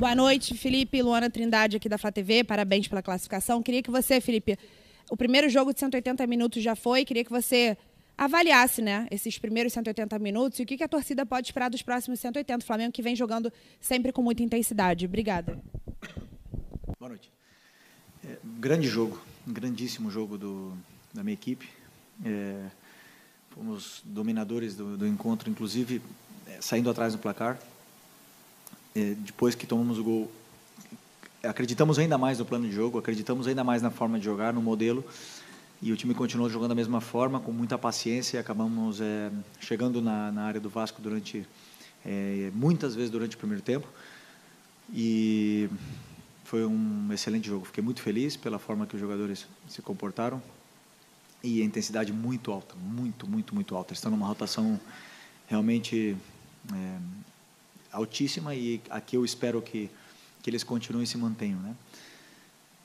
Boa noite, Felipe. Luana Trindade aqui da Flá TV. Parabéns pela classificação. Queria que você, Felipe, o primeiro jogo de 180 minutos já foi. Queria que você avaliasse, né, esses primeiros 180 minutos e o que a torcida pode esperar dos próximos 180. O Flamengo que vem jogando sempre com muita intensidade. Obrigada. Boa noite. Grande jogo, grandíssimo jogo da minha equipe. Fomos dominadores do encontro, inclusive saindo atrás do placar. Depois que tomamos o gol, acreditamos ainda mais no plano de jogo, acreditamos ainda mais na forma de jogar, no modelo, e o time continuou jogando da mesma forma, com muita paciência, e acabamos chegando na área do Vasco muitas vezes durante o primeiro tempo, e foi um excelente jogo. Fiquei muito feliz pela forma que os jogadores se comportaram, e a intensidade muito alta, muito alta. Eles estão numa rotação realmente altíssima, e aqui eu espero que eles continuem e se mantenham, né?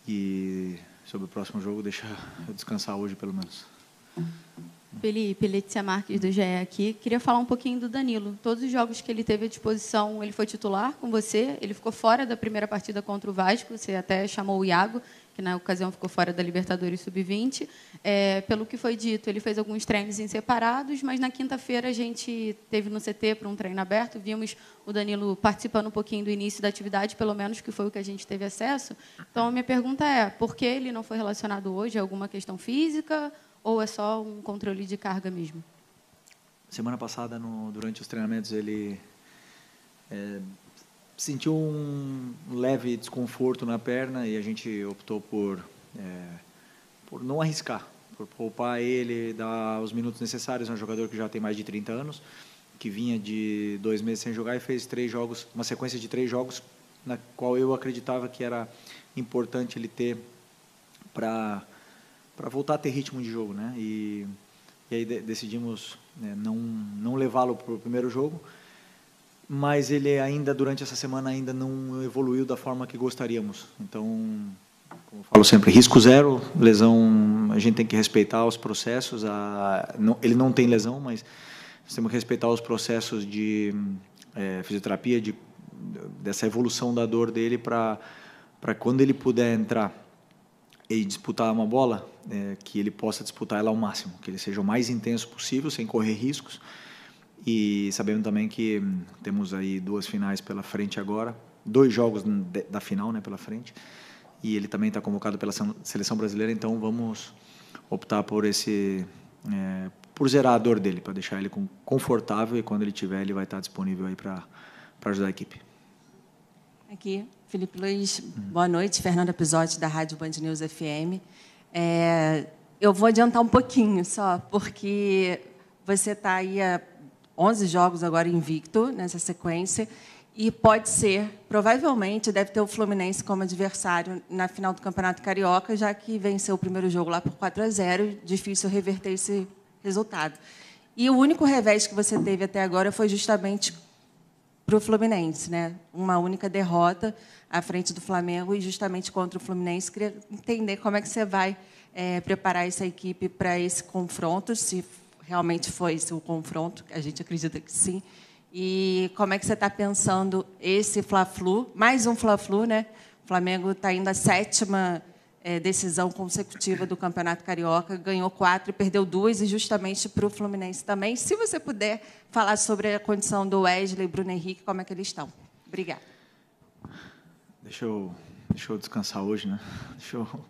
E sobre o próximo jogo, deixa eu descansar hoje, pelo menos. Felipe, Letícia Marques do GE aqui. Queria falar um pouquinho do Danilo. Todos os jogos que ele teve à disposição, ele foi titular com você. Ele ficou fora da primeira partida contra o Vasco. Você até chamou o Iago, que na ocasião ficou fora da Libertadores Sub-20. Pelo que foi dito, ele fez alguns treinos em separados, mas na quinta-feira a gente teve no CT para um treino aberto. Vimos o Danilo participando um pouquinho do início da atividade, pelo menos que foi o que a gente teve acesso. Então, a minha pergunta é, por que ele não foi relacionado hoje? É alguma questão física ou é só um controle de carga mesmo? Semana passada, durante os treinamentos, ele sentiu um leve desconforto na perna e a gente optou por não arriscar, por poupar ele, dar os minutos necessários. É um jogador que já tem mais de 30 anos, que vinha de 2 meses sem jogar e fez 3 jogos, uma sequência de 3 jogos, na qual eu acreditava que era importante ele ter para voltar a ter ritmo de jogo, né? E aí decidimos não levá-lo para o primeiro jogo, mas ele ainda, durante essa semana, ainda não evoluiu da forma que gostaríamos. Então, como eu falo sempre, risco zero, lesão, a gente tem que respeitar os processos. Ele não tem lesão, mas nós temos que respeitar os processos de fisioterapia, dessa evolução da dor dele, para quando ele puder entrar e disputar uma bola, que ele possa disputar ela ao máximo, que ele seja o mais intenso possível, sem correr riscos. E sabendo também que temos aí 2 finais pela frente agora, 2 jogos da final, né, pela frente, e ele também está convocado pela seleção brasileira, então vamos optar por por zerar a dor dele, para deixar ele confortável, e quando ele tiver, ele vai estar disponível aí para ajudar a equipe. Aqui, Felipe Luiz, boa noite, Fernanda Pisotti, da Rádio Band News FM. Eu vou adiantar um pouquinho só, porque você está aí há 11 jogos agora invicto nessa sequência, e pode ser, provavelmente, deve ter o Fluminense como adversário na final do Campeonato Carioca, já que venceu o primeiro jogo lá por 4-0, difícil reverter esse resultado. E o único revés que você teve até agora foi justamente para o Fluminense, né? Uma única derrota à frente do Flamengo e justamente contra o Fluminense. Queria entender como é que você vai preparar essa equipe para esse confronto, se realmente foi esse o confronto, a gente acredita que sim. E como é que você está pensando esse Fla-Flu, mais um Fla-Flu, né? O Flamengo está indo à 7ª decisão consecutiva do Campeonato Carioca, ganhou 4 e perdeu 2, e justamente para o Fluminense também. Se você puder falar sobre a condição do Wesley e Bruno Henrique, como é que eles estão. Obrigada. Deixa eu descansar hoje, né? Deixa eu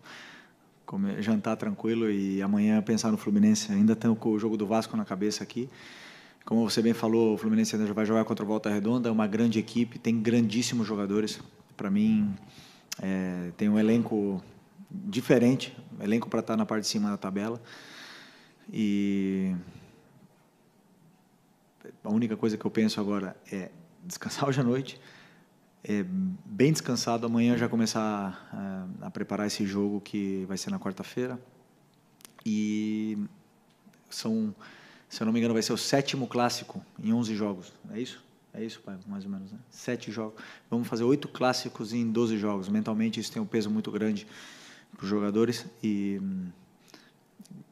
jantar tranquilo e amanhã pensar no Fluminense. Ainda tenho o jogo do Vasco na cabeça aqui. Como você bem falou, o Fluminense ainda vai jogar contra o Volta Redonda, é uma grande equipe, tem grandíssimos jogadores. Para mim, tem um elenco diferente, elenco para estar na parte de cima da tabela. E a única coisa que eu penso agora é descansar hoje à noite, bem descansado, amanhã já começar a preparar esse jogo que vai ser na quarta-feira. E se eu não me engano, vai ser o 7º clássico em 11 jogos. É isso? É isso, pai? Mais ou menos, né? 7 jogos. Vamos fazer 8 clássicos em 12 jogos. Mentalmente, isso tem um peso muito grande para os jogadores. E,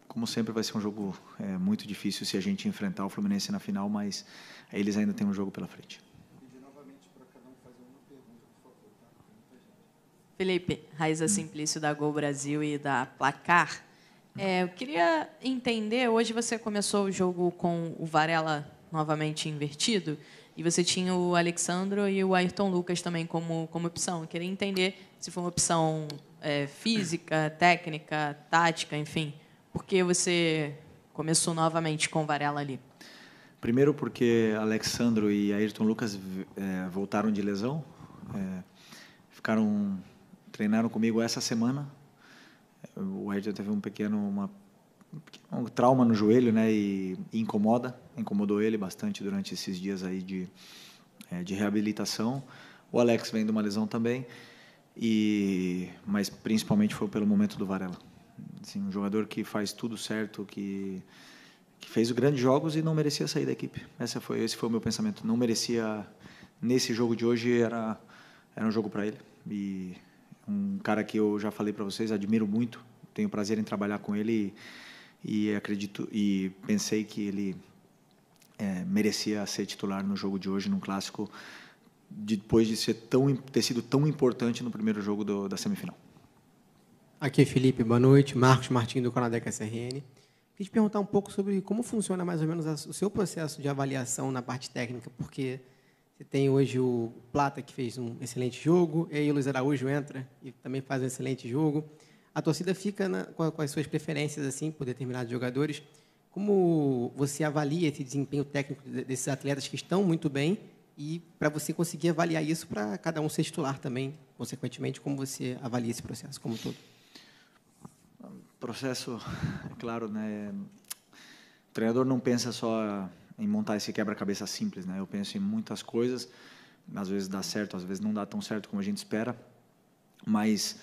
como sempre, vai ser um jogo muito difícil se a gente enfrentar o Fluminense na final, mas eles ainda têm um jogo pela frente. Pedir novamente para cada um fazer uma pergunta, por favor. Felipe, Raíza Simplício, da Gol Brasil e da Placar. Eu queria entender, hoje você começou o jogo com o Varela novamente invertido, e você tinha o Alexandro e o Ayrton Lucas também como opção. Eu queria entender se foi uma opção física, técnica, tática, enfim. Por que você começou novamente com o Varela ali? Primeiro porque Alexandro e Ayrton Lucas voltaram de lesão, treinaram comigo essa semana. O Ayrton teve um pequeno trauma no joelho, né, e incomodou ele bastante durante esses dias aí de reabilitação. O Alex vem de uma lesão também, mas principalmente foi pelo momento do Varela. Assim, um jogador que faz tudo certo, que fez grandes jogos e não merecia sair da equipe. Esse foi o meu pensamento. Não merecia, nesse jogo de hoje, era um jogo para ele. E um cara que eu já falei para vocês, admiro muito, tenho prazer em trabalhar com ele e acredito e pensei que ele merecia ser titular no jogo de hoje, num clássico, depois de ter sido tão importante no primeiro jogo da semifinal. Aqui, Felipe, boa noite. Marcos Martins, do Conadeca SRN. Queria te perguntar um pouco sobre como funciona mais ou menos o seu processo de avaliação na parte técnica, porque você tem hoje o Plata, que fez um excelente jogo, e aí o Luiz Araújo entra e também faz um excelente jogo. A torcida fica com as suas preferências assim por determinados jogadores. Como você avalia esse desempenho técnico desses atletas que estão muito bem e para você conseguir avaliar isso para cada um ser titular também, consequentemente, como você avalia esse processo como um todo? Processo, é claro, né? O treinador não pensa só em montar esse quebra-cabeça simples, né? Eu penso em muitas coisas, às vezes dá certo, às vezes não dá tão certo como a gente espera, mas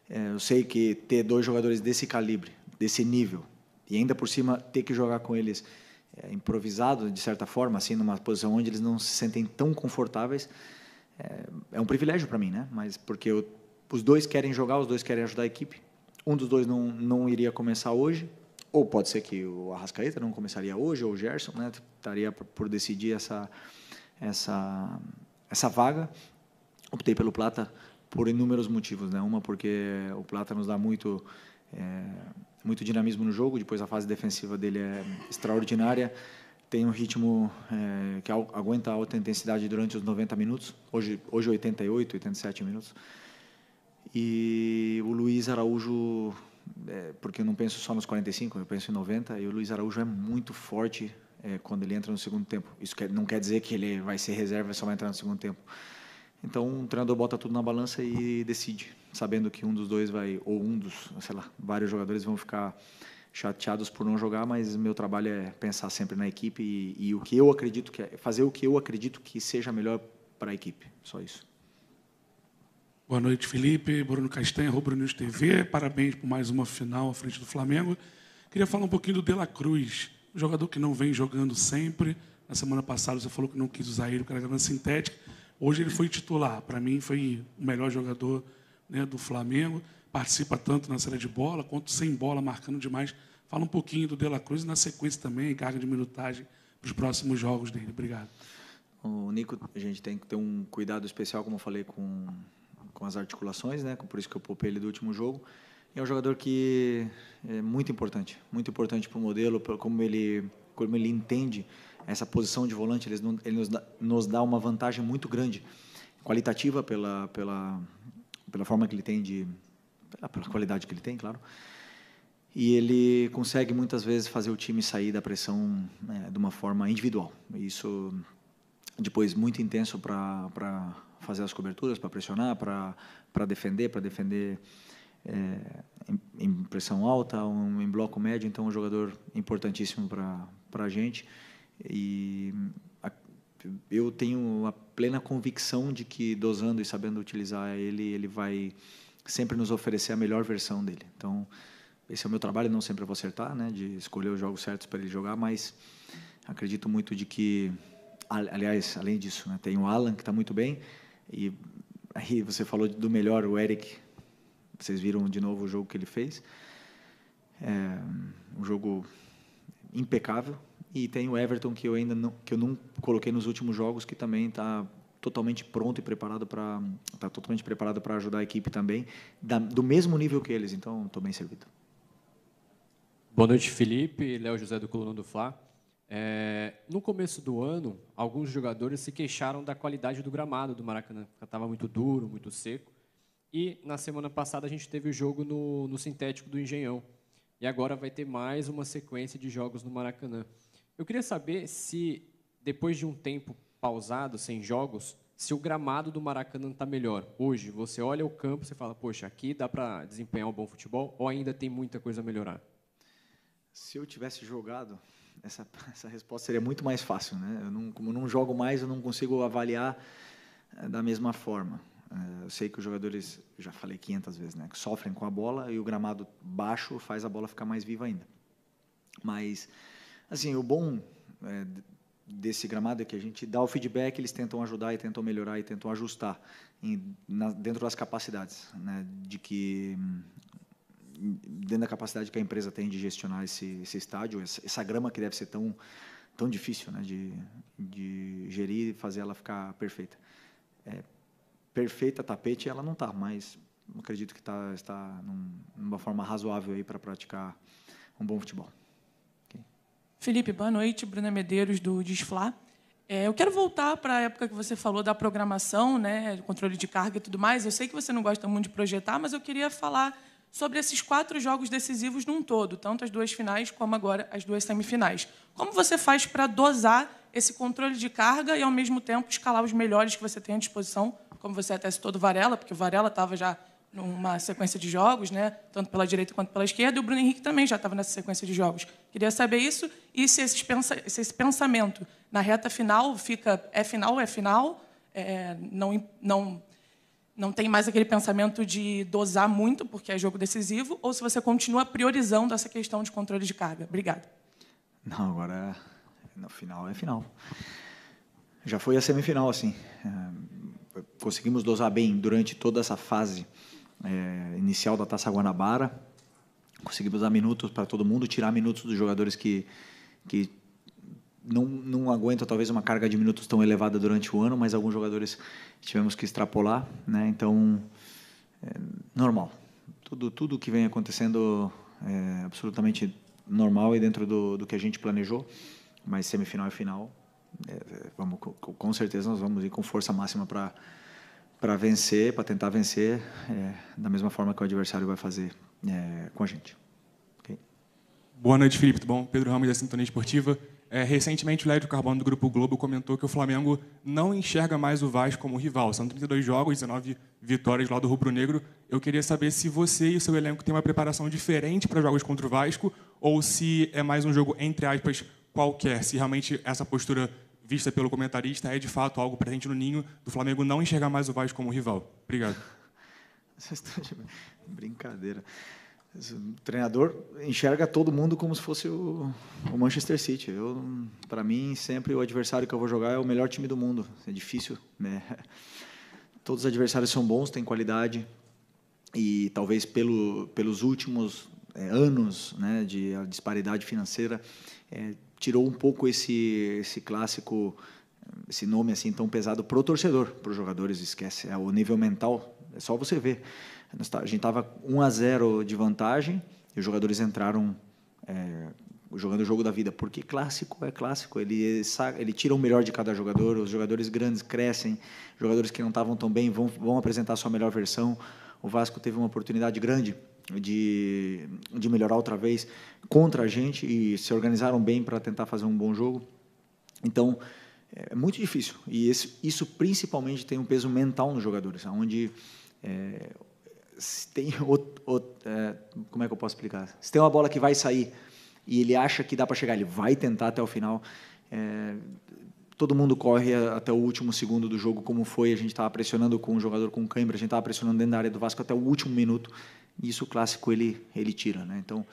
eu sei que ter dois jogadores desse calibre, desse nível, e ainda por cima ter que jogar com eles improvisado, de certa forma, assim, numa posição onde eles não se sentem tão confortáveis, é um privilégio para mim, né? Mas porque os dois querem jogar, os dois querem ajudar a equipe. Um dos dois não iria começar hoje, ou pode ser que o Arrascaeta não começaria hoje, ou o Gerson, né? Estaria por decidir essa vaga. Optei pelo Plata por inúmeros motivos, né? Uma porque o Plata nos dá muito dinamismo no jogo, depois a fase defensiva dele é extraordinária, tem um ritmo que aguenta alta intensidade durante os 90 minutos, hoje 88, 87 minutos. E o Luiz Araújo, porque eu não penso só nos 45, eu penso em 90, e o Luiz Araújo é muito forte quando ele entra no segundo tempo. Isso não quer dizer que ele vai ser reserva e só vai entrar no segundo tempo. Então, o treinador bota tudo na balança e decide, sabendo que um dos dois vários jogadores vão ficar chateados por não jogar, mas meu trabalho é pensar sempre na equipe e o que eu acredito fazer o que eu acredito que seja melhor para a equipe. Só isso. Boa noite, Felipe. Bruno Castanha, Rubro News TV. Parabéns por mais uma final à frente do Flamengo. Queria falar um pouquinho do De La Cruz, um jogador que não vem jogando sempre. Na semana passada você falou que não quis usar ele porque era grama sintética. Hoje ele foi titular. Para mim foi o melhor jogador, né, do Flamengo. Participa tanto na saída de bola quanto sem bola, marcando demais. Fala um pouquinho do De La Cruz e na sequência também, carga de minutagem para os próximos jogos dele. Obrigado. O Nico, a gente tem que ter um cuidado especial, como eu falei, com as articulações, né? Por isso que eu poupei ele do último jogo. E é um jogador que é muito importante para o modelo, como ele entende essa posição de volante. Ele nos dá uma vantagem muito grande, qualitativa pela forma que ele tem pela qualidade que ele tem, claro. E ele consegue muitas vezes fazer o time sair da pressão de uma forma individual. Isso depois muito intenso para fazer as coberturas, para pressionar, para defender em pressão alta, em bloco médio. Então, é um jogador importantíssimo para a gente. E eu tenho a plena convicção de que, dosando e sabendo utilizar ele vai sempre nos oferecer a melhor versão dele. Então, esse é o meu trabalho. Não sempre eu vou acertar, né, de escolher os jogos certos para ele jogar, mas acredito muito de que, aliás, além disso, né, tem o Alan, que está muito bem. E aí você falou do melhor, o Eric. Vocês viram de novo o jogo que ele fez. Um jogo impecável. E tem o Everton, que eu não coloquei nos últimos jogos, que também está totalmente pronto e preparado para ajudar a equipe também, do mesmo nível que eles. Então, estou bem servido. Boa noite, Felipe. Léo José, do Coluna do Fla. No começo do ano, alguns jogadores se queixaram da qualidade do gramado do Maracanã, porque estava muito duro, muito seco. E, na semana passada, a gente teve o jogo no sintético do Engenhão. E agora vai ter mais uma sequência de jogos no Maracanã. Eu queria saber se, depois de um tempo pausado, sem jogos, se o gramado do Maracanã está melhor. Hoje, você olha o campo e fala, poxa, aqui dá para desempenhar um bom futebol, ou ainda tem muita coisa a melhorar? Se eu tivesse jogado, essa resposta seria muito mais fácil, né? Como eu não jogo mais, eu não consigo avaliar da mesma forma. Eu sei que os jogadores, já falei 500 vezes, né, que sofrem com a bola, e o gramado baixo faz a bola ficar mais viva ainda. Mas, assim, o bom desse gramado é que a gente dá o feedback, eles tentam ajudar e tentam melhorar e tentam ajustar dentro das capacidades, né, dentro da capacidade que a empresa tem de gestionar esse estádio, essa grama que deve ser tão difícil, né, de gerir e fazer ela ficar perfeita. Perfeita tapete ela não está, mas acredito que está numa forma razoável aí para praticar um bom futebol. Okay. Felipe, boa noite. Bruna Medeiros, do Desfla. Eu quero voltar para a época que você falou da programação, né, controle de carga e tudo mais. Eu sei que você não gosta muito de projetar, mas eu queria falar sobre esses 4 jogos decisivos num todo, tanto as 2 finais como agora as 2 semifinais. Como você faz para dosar esse controle de carga e, ao mesmo tempo, escalar os melhores que você tem à disposição, como você até citou do Varela, porque o Varela estava já numa sequência de jogos, né, tanto pela direita quanto pela esquerda, e o Bruno Henrique também já estava nessa sequência de jogos. Queria saber isso, e se esse pensamento na reta final fica final, não tem mais aquele pensamento de dosar muito, porque é jogo decisivo, ou se você continua priorizando essa questão de controle de carga. Obrigada. Não, agora no final é final. Já foi a semifinal, assim. Conseguimos dosar bem durante toda essa fase inicial da Taça Guanabara. Conseguimos dar minutos para todo mundo, tirar minutos dos jogadores que não aguentam talvez uma carga de minutos tão elevada durante o ano, mas alguns jogadores tivemos que extrapolar, né? Então, normal. Tudo que vem acontecendo é absolutamente normal e dentro do que a gente planejou, mas semifinal e final, com certeza nós vamos ir com força máxima para vencer, para tentar vencer da mesma forma que o adversário vai fazer com a gente. Okay? Boa noite, Felipe. Tudo bom? Pedro Ramos, da Sintonia Esportiva. Recentemente, o Lédio Carbono, do Grupo Globo, comentou que o Flamengo não enxerga mais o Vasco como rival. São 32 jogos, 19 vitórias lá do rubro-negro. Eu queria saber se você e o seu elenco têm uma preparação diferente para jogos contra o Vasco, ou se é mais um jogo, entre aspas, qualquer. Se realmente essa postura vista pelo comentarista é, de fato, algo presente no ninho do Flamengo não enxergar mais o Vasco como rival. Obrigado. Brincadeira. O treinador enxerga todo mundo como se fosse o Manchester City. Para mim, sempre o adversário que eu vou jogar é o melhor time do mundo. É difícil, né? Todos os adversários são bons, têm qualidade, e talvez pelos últimos anos, né, de a disparidade financeira, tirou um pouco esse clássico, esse nome assim tão pesado para o torcedor, para os jogadores, esquece. O nível mental, é só você ver. A gente estava 1-0 de vantagem e os jogadores entraram jogando o jogo da vida, porque clássico é clássico, ele tira o melhor de cada jogador, os jogadores grandes crescem, jogadores que não estavam tão bem vão apresentar a sua melhor versão. O Vasco teve uma oportunidade grande de melhorar outra vez contra a gente e se organizaram bem para tentar fazer um bom jogo. Então, é muito difícil, e isso principalmente tem um peso mental nos jogadores, onde se tem como é que eu posso explicar? Se tem uma bola que vai sair e ele acha que dá para chegar, ele vai tentar até o final. Todo mundo corre até o último segundo do jogo, como foi. A gente estava pressionando com o jogador com cãibra, a gente estava pressionando dentro da área do Vasco até o último minuto. E isso, o clássico, ele tira, né? Então,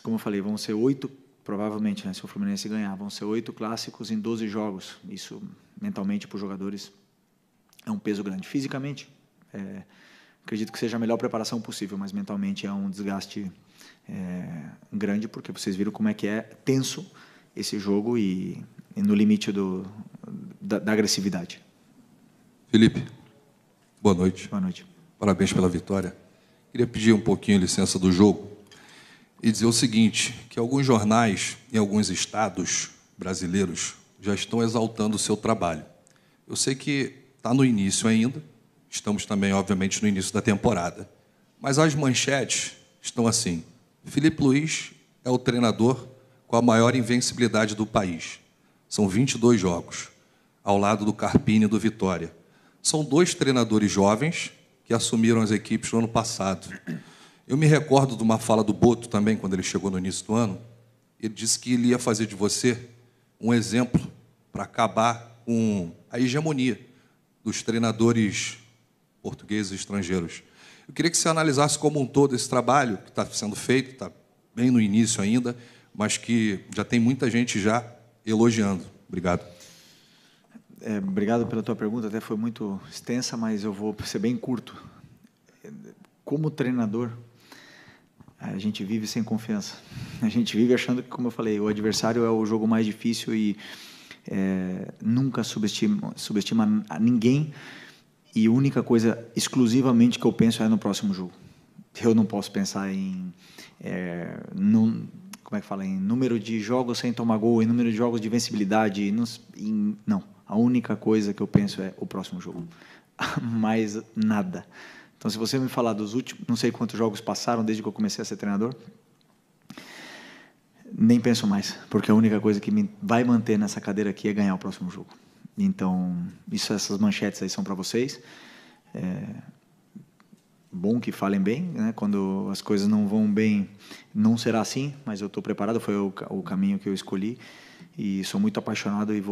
como eu falei, vão ser 8, provavelmente, né, se o Fluminense ganhar, vão ser 8 clássicos em 12 jogos. Isso, mentalmente, para os jogadores, é um peso grande. Fisicamente, acredito que seja a melhor preparação possível, mas mentalmente é um desgaste grande, porque vocês viram como é que é tenso esse jogo e no limite da agressividade. Felipe, boa noite. Boa noite. Parabéns pela vitória. Queria pedir um pouquinho licença do jogo e dizer o seguinte, que alguns jornais em alguns estados brasileiros já estão exaltando o seu trabalho. Eu sei que está no início ainda, estamos também, obviamente, no início da temporada, mas as manchetes estão assim: Filipe Luís é o treinador com a maior invencibilidade do país. São 22 jogos, ao lado do Carpini e do Vitória. São 2 treinadores jovens que assumiram as equipes no ano passado. Eu me recordo de uma fala do Boto também, quando ele chegou no início do ano. Ele disse que ele ia fazer de você um exemplo para acabar com a hegemonia dos treinadores portugueses e estrangeiros. Eu queria que você analisasse como um todo esse trabalho que está sendo feito, está bem no início ainda, mas que já tem muita gente já elogiando. Obrigado. Obrigado pela tua pergunta, até foi muito extensa, mas eu vou ser bem curto. Como treinador, a gente vive sem confiança. A gente vive achando que, como eu falei, o adversário é o jogo mais difícil e nunca subestima a ninguém. E a única coisa exclusivamente que eu penso é no próximo jogo. Eu não posso pensar em como é que fala, em número de jogos sem tomar gol, em número de jogos de vencibilidade, não. A única coisa que eu penso é o próximo jogo. Mais nada. Então, se você me falar dos últimos, não sei quantos jogos passaram desde que eu comecei a ser treinador, nem penso mais, porque a única coisa que me vai manter nessa cadeira aqui é ganhar o próximo jogo. Então, essas manchetes aí são para vocês. Bom que falem bem, né? Quando as coisas não vão bem, não será assim, mas eu estou preparado, foi o caminho que eu escolhi e sou muito apaixonado e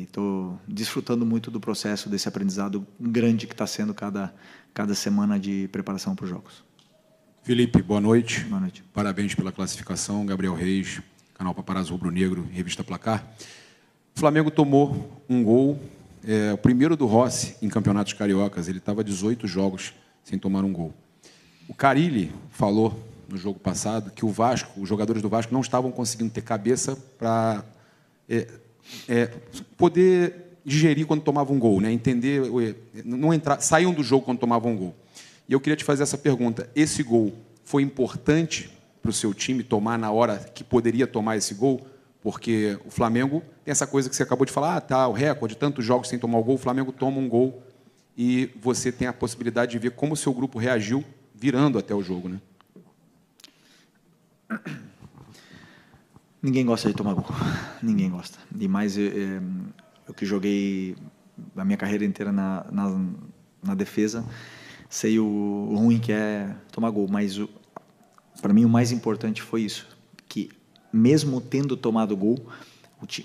estou desfrutando muito do processo, desse aprendizado grande que está sendo cada semana de preparação para os jogos. Felipe, boa noite. Boa noite. Parabéns pela classificação. Gabriel Reis, canal Paparazzo Rubro Negro, revista Placar. O Flamengo tomou um gol, o primeiro do Rossi em campeonatos cariocas. Ele estava 18 jogos sem tomar um gol. O Carille falou no jogo passado que os jogadores do Vasco não estavam conseguindo ter cabeça para poder digerir quando tomavam um gol, né? Entender, não entrar, saíam do jogo quando tomavam um gol. E eu queria te fazer essa pergunta: esse gol foi importante para o seu time tomar na hora que poderia tomar esse gol? Porque o Flamengo tem essa coisa que você acabou de falar, o recorde, tantos jogos sem tomar o gol, o Flamengo toma um gol e você tem a possibilidade de ver como o seu grupo reagiu virando até o jogo, né? Ninguém gosta de tomar gol. Ninguém gosta. E mais, eu que joguei a minha carreira inteira na defesa, sei o ruim que é tomar gol. Mas, para mim, o mais importante foi isso. Que, mesmo tendo tomado gol,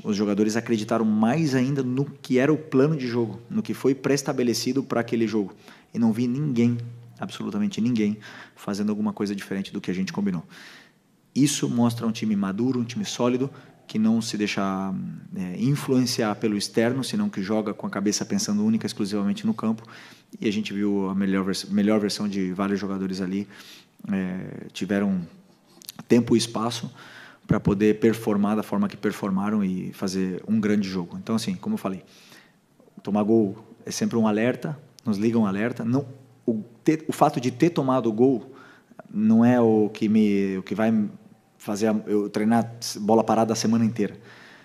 os jogadores acreditaram mais ainda no que era o plano de jogo, no que foi pré-estabelecido para aquele jogo. E não vi ninguém, absolutamente ninguém, fazendo alguma coisa diferente do que a gente combinou. Isso mostra um time maduro, um time sólido, que não se deixa influenciar pelo externo, senão que joga com a cabeça pensando única e exclusivamente no campo. E a gente viu a melhor versão de vários jogadores ali. Tiveram tempo e espaço para poder performar da forma que performaram e fazer um grande jogo. Então, assim, como eu falei, tomar gol é sempre um alerta, nos liga um alerta. Não, o fato de ter tomado o gol não é o que vai fazer eu treinar bola parada a semana inteira.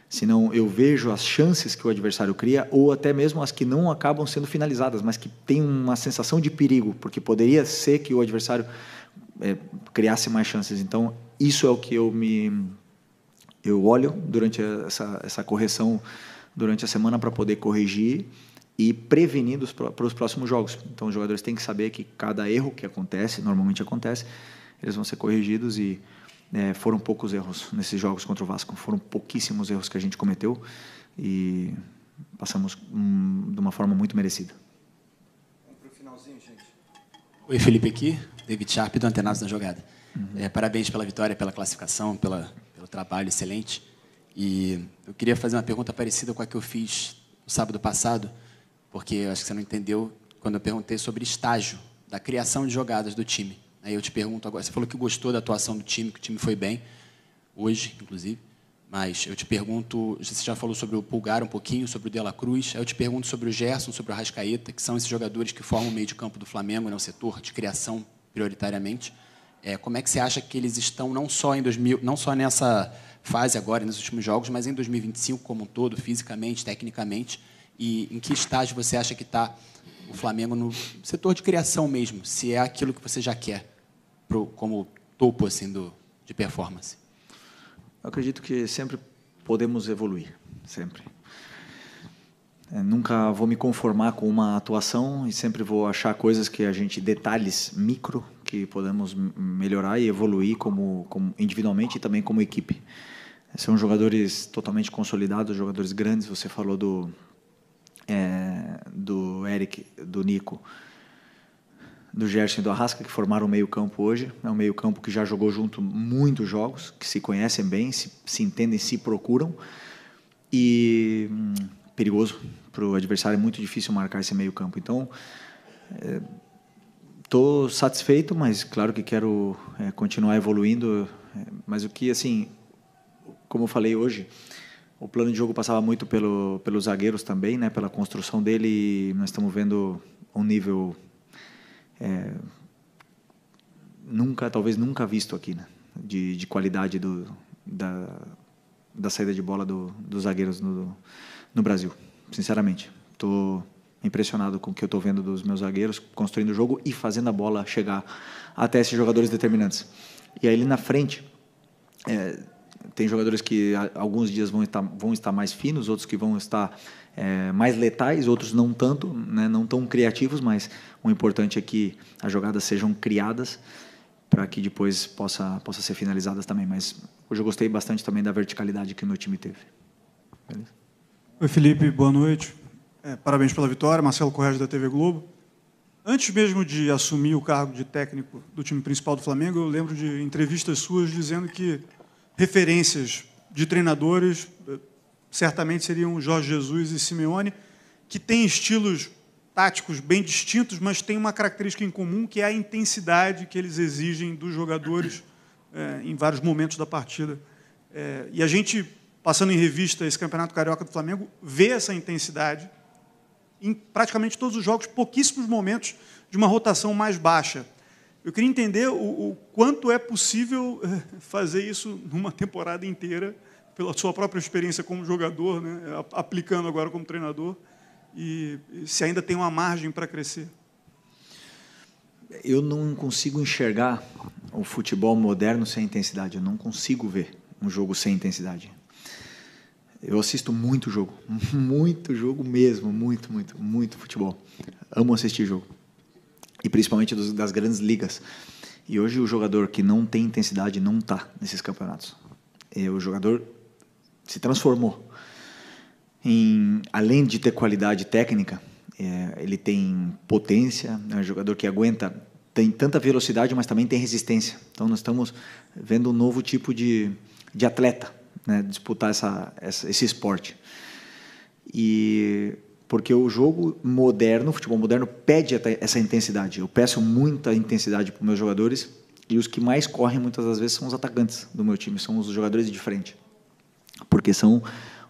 Senão eu vejo as chances que o adversário cria, ou até mesmo as que não acabam sendo finalizadas, mas que tem uma sensação de perigo, porque poderia ser que o adversário criasse mais chances. Então, isso é o que eu olho durante essa correção durante a semana para poder corrigir e prevenir para os próximos jogos. Então, os jogadores têm que saber que cada erro que acontece, normalmente acontece, eles vão ser corrigidos e foram poucos erros nesses jogos contra o Vasco. Foram pouquíssimos erros que a gente cometeu e passamos de uma forma muito merecida. Vamos para o finalzinho, gente. Oi, Felipe aqui, David Sharp do Antenados na Jogada. Parabéns pela vitória, pela classificação, pelo trabalho excelente. E eu queria fazer uma pergunta parecida com a que eu fiz no sábado passado, porque eu acho que você não entendeu quando eu perguntei sobre estágio da criação de jogadas do time. Aí eu te pergunto agora, você falou que gostou da atuação do time, que o time foi bem, hoje, inclusive, mas eu te pergunto, você já falou sobre o Pulgar um pouquinho, sobre o De La Cruz, eu te pergunto sobre o Gerson, sobre o Arrascaeta, que são esses jogadores que formam o meio de campo do Flamengo, né, o setor de criação prioritariamente. Como é que você acha que eles estão não só nessa fase agora, nos últimos jogos, mas em 2025 como um todo, fisicamente, tecnicamente, e em que estágio você acha que está o Flamengo no setor de criação mesmo, se é aquilo que você já quer como topo assim, de performance? Eu acredito que sempre podemos evoluir, sempre. Nunca vou me conformar com uma atuação e sempre vou achar coisas que detalhes micro, que podemos melhorar e evoluir como individualmente e também como equipe. São jogadores totalmente consolidados, jogadores grandes. Você falou do Eric, do Nico, do Gerson e do Arrasca, que formaram o meio-campo hoje. É um meio-campo que já jogou junto muitos jogos, que se conhecem bem, se entendem, se procuram. E perigoso para o adversário, é muito difícil marcar esse meio-campo. Então, estou satisfeito, mas claro que quero continuar evoluindo. Mas o que, assim, como eu falei hoje, o plano de jogo passava muito pelos zagueiros também, né, pela construção dele, e nós estamos vendo um nível talvez nunca visto aqui, né, de qualidade da saída de bola dos zagueiros no Brasil. Sinceramente, estou impressionado com o que eu estou vendo dos meus zagueiros construindo o jogo e fazendo a bola chegar até esses jogadores determinantes. E aí ali na frente tem jogadores que alguns dias vão estar mais finos, outros que vão estar mais letais, outros não tanto, né, não tão criativos, mas o importante é que as jogadas sejam criadas para que depois possa ser finalizadas também. Mas hoje eu gostei bastante também da verticalidade que o meu time teve. Beleza? Oi, Felipe, boa noite. Parabéns pela vitória, Marcelo Corrêa da TV Globo. Antes mesmo de assumir o cargo de técnico do time principal do Flamengo, eu lembro de entrevistas suas dizendo que referências de treinadores certamente seriam Jorge Jesus e Simeone, que têm estilos táticos bem distintos, mas têm uma característica em comum, que é a intensidade que eles exigem dos jogadores em vários momentos da partida. E a gente, passando em revista esse Campeonato Carioca do Flamengo, vê essa intensidade em praticamente todos os jogos, pouquíssimos momentos de uma rotação mais baixa. Eu queria entender o quanto é possível fazer isso numa temporada inteira, pela sua própria experiência como jogador, né, aplicando agora como treinador, e se ainda tem uma margem para crescer. Eu não consigo enxergar o futebol moderno sem intensidade. Eu não consigo ver um jogo sem intensidade. Eu assisto muito jogo mesmo, muito futebol. Amo assistir jogo. E principalmente das grandes ligas. E hoje o jogador que não tem intensidade não está nesses campeonatos. O jogador se transformou. Além de ter qualidade técnica, ele tem potência, é um jogador que tem tanta velocidade, mas também tem resistência. Então nós estamos vendo um novo tipo de atleta, né, disputar esse esporte. E porque o jogo moderno, o futebol moderno, pede essa intensidade. Eu peço muita intensidade para os meus jogadores, e os que mais correm muitas das vezes são os atacantes do meu time, são os jogadores de frente, porque são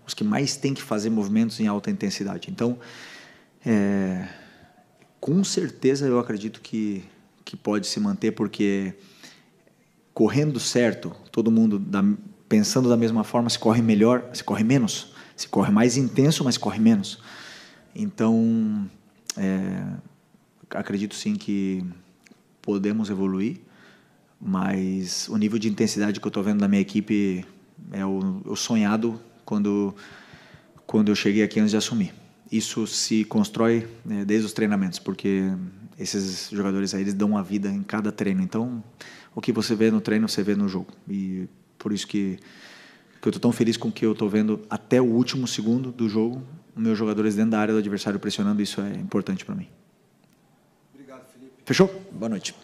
os que mais têm que fazer movimentos em alta intensidade. Então, com certeza eu acredito que pode se manter, porque correndo certo, todo mundo pensando da mesma forma, se corre melhor, se corre menos, se corre mais intenso, mas corre menos. Então, acredito sim que podemos evoluir, mas o nível de intensidade que eu estou vendo da minha equipe é o sonhado quando eu cheguei aqui antes de assumir. Isso se constrói desde os treinamentos, porque esses jogadores aí, eles dão a vida em cada treino. Então, o que você vê no treino, você vê no jogo. E por isso que eu estou tão feliz com o que eu estou vendo até o último segundo do jogo, meus jogadores dentro da área do adversário pressionando. Isso é importante para mim. Obrigado, Felipe. Fechou? Boa noite.